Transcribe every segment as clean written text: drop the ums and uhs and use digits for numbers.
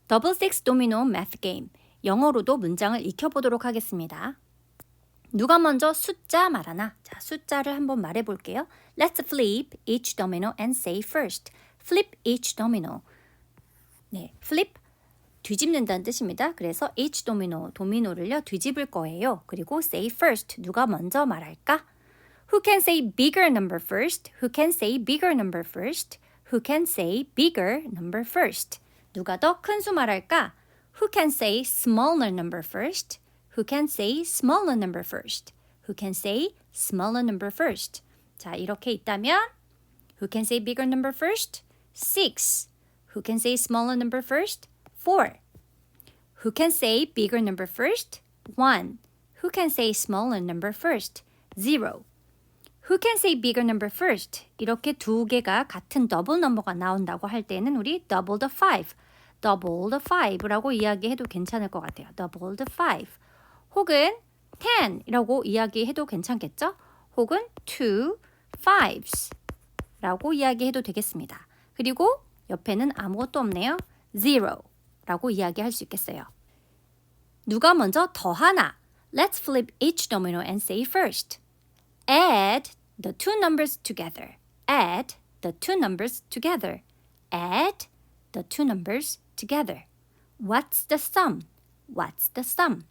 더블 식스 도미노 매스 게임. 영어로도 문장을 익혀보도록 하겠습니다. 누가 먼저 숫자 말하나? 자, 숫자를 한번 말해볼게요. Let's flip each domino and say first. Flip each domino. 네, flip 뒤집는다는 뜻입니다. 그래서 each domino, 도미노를요 뒤집을 거예요. 그리고 say first. 누가 먼저 말할까? Who can say bigger number first? Who can say bigger number first? Who can say bigger number first? 누가 더 큰 수 말할까? Who can say smaller number first? Who can say smaller number first? Who can say smaller number first? 자, 이렇게 있다면 Who can say bigger number first? 6. Who can say smaller number first? 4. Who can say bigger number first? 1. Who can say smaller number first? 0. Who can say bigger number first? 이렇게 두 개가 같은 더블 넘버가 나온다고 할 때는 우리 double the five, double the five라고 이야기해도 괜찮을 것 같아요. double the five. 혹은 10이라고 이야기해도 괜찮겠죠? 혹은 two fives 라고 이야기해도 되겠습니다. 그리고 옆에는 아무것도 없네요. zero라고 이야기할 수 있겠어요. 누가 먼저 더하나? Let's flip each domino and say first. Add the two numbers together. Add the two numbers together. Add the two numbers together. What's the sum? What's the sum?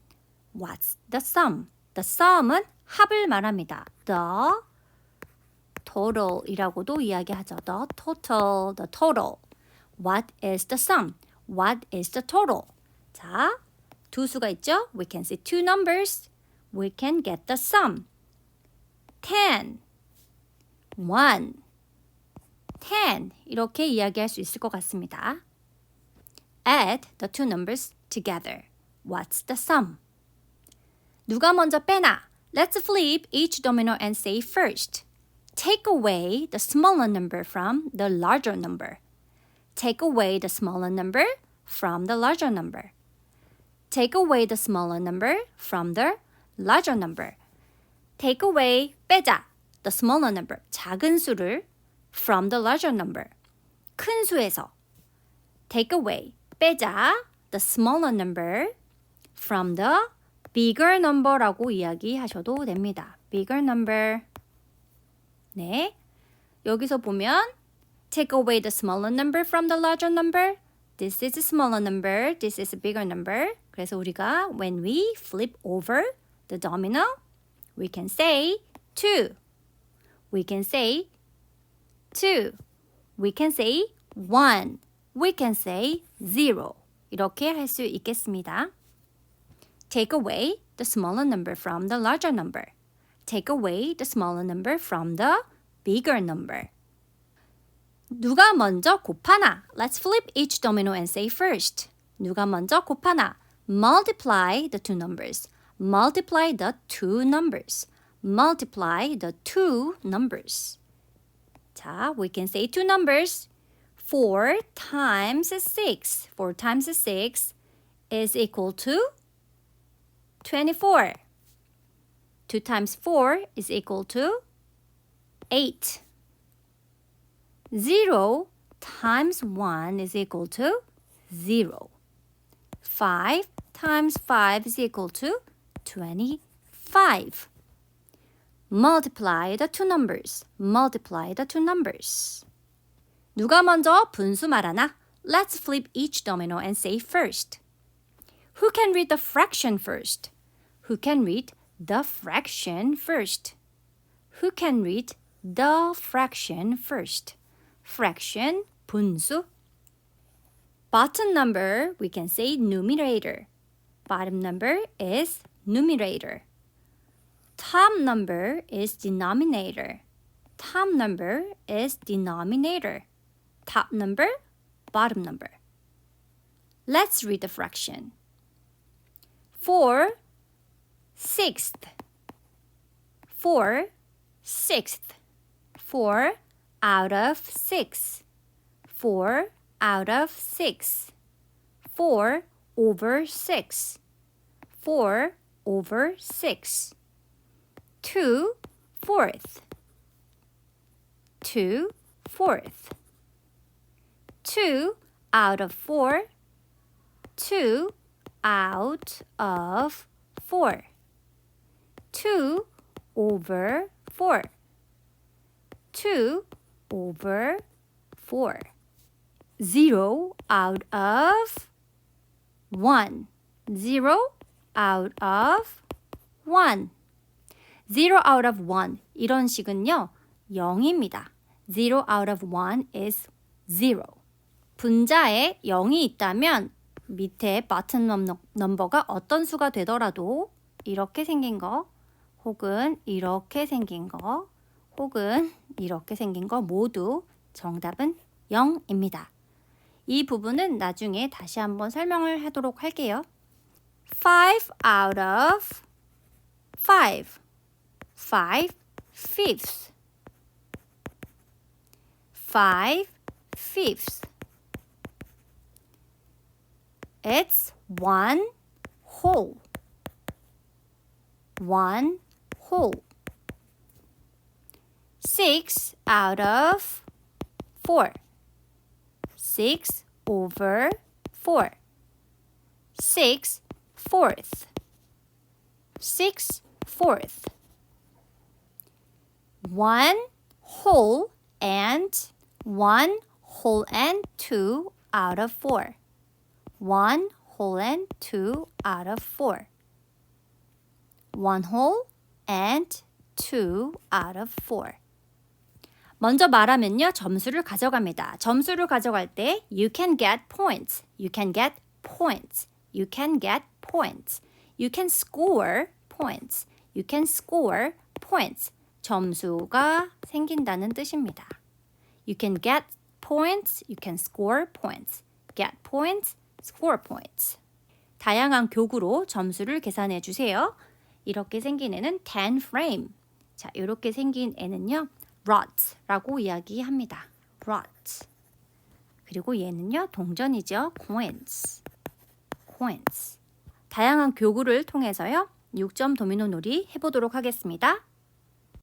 What's the sum? The sum은 합을 말합니다. The total이라고도 이야기하죠. The total, the total. What is the sum? What is the total? 자, 두 수가 있죠? We can see two numbers. We can get the sum. 10, 1, 10 이렇게 이야기할 수 있을 것 같습니다. Add the two numbers together. What's the sum? 누가 먼저 빼나? Let's flip each domino and say first. Take away the smaller number from the larger number. Take away the smaller number from the larger number. Take away the smaller number from the larger number. Take away, 빼자. The smaller number, 작은 수를 from the larger number, 큰 수에서. Take away, 빼자. The smaller number from the bigger number라고 이야기하셔도 됩니다. Bigger number. 네, 여기서 보면 take away the smaller number from the larger number. This is a smaller number. This is a bigger number. 그래서 우리가 when we flip over the domino, we can say 2. We can say 2. We can say 1. We can say 0. 이렇게 할 수 있겠습니다. Take away the smaller number from the larger number. Take away the smaller number from the bigger number. 누가 먼저 곱하나? Let's flip each domino and say first. 누가 먼저 곱하나? Multiply the two numbers. Multiply the two numbers. Multiply the two numbers. 자, we can say two numbers. 4 times 6. 4 times 6 is equal to 24. 2 times 4 is equal to 8. 0 times 1 is equal to 0. 5 times 5 is equal to 25. Multiply the two numbers. Multiply the two numbers. 누가 먼저 분수 말하나? Let's flip each domino and say first. Who can read the fraction first? Who can read the fraction first? Who can read the fraction first? Fraction, 분수. Bottom number, we can say numerator. Bottom number is numerator. Top number is denominator. Top number is denominator. Top number, bottom number. Let's read the fraction. 4 sixth. 4 sixth. 4 out of 6. 4 out of 6. 4 over 6. 4 over 6. 2 fourth. 2 fourth. 2 out of 4. 2 out of 4. 2 over 4. 2 over 4. 0 out of 1. 0 out of 1. 0 out of 1. 이런 식은요, 0입니다. 0 out of 1 is 0. 분자에 0이 있다면 밑에 bottom 넘버가 어떤 수가 되더라도 이렇게 생긴 거, 혹은 이렇게 생긴 거, 혹은 이렇게 생긴 거 모두 정답은 0입니다. 이 부분은 나중에 다시 한번 설명을 하도록 할게요. 5 out of 5. 5 fifths. 5 fifths. It's 1 whole. 1 whole. 6 out of 4. 6 over 4. 6 fourth. 6 fourth. 1 whole and 1 whole and 2 out of 4. 1 whole and 2 out of 4. 1 whole and 2 out of 4. 먼저 말하면요, 점수를 가져갑니다. 점수를 가져갈 때 you can get points. You can get points. You can get points. You can score points. You can score points. 점수가 생긴다는 뜻입니다. You can get points. You can score points. Get points. Score points. 다양한 교구로 점수를 계산해 주세요. 이렇게 생긴 애는 텐프레임. 자, 이렇게 생긴 애는요, rod라고 이야기합니다. rod. 그리고 얘는요, 동전이죠. coins. coins. 다양한 교구를 통해서요, 6점 도미노 놀이 해보도록 하겠습니다.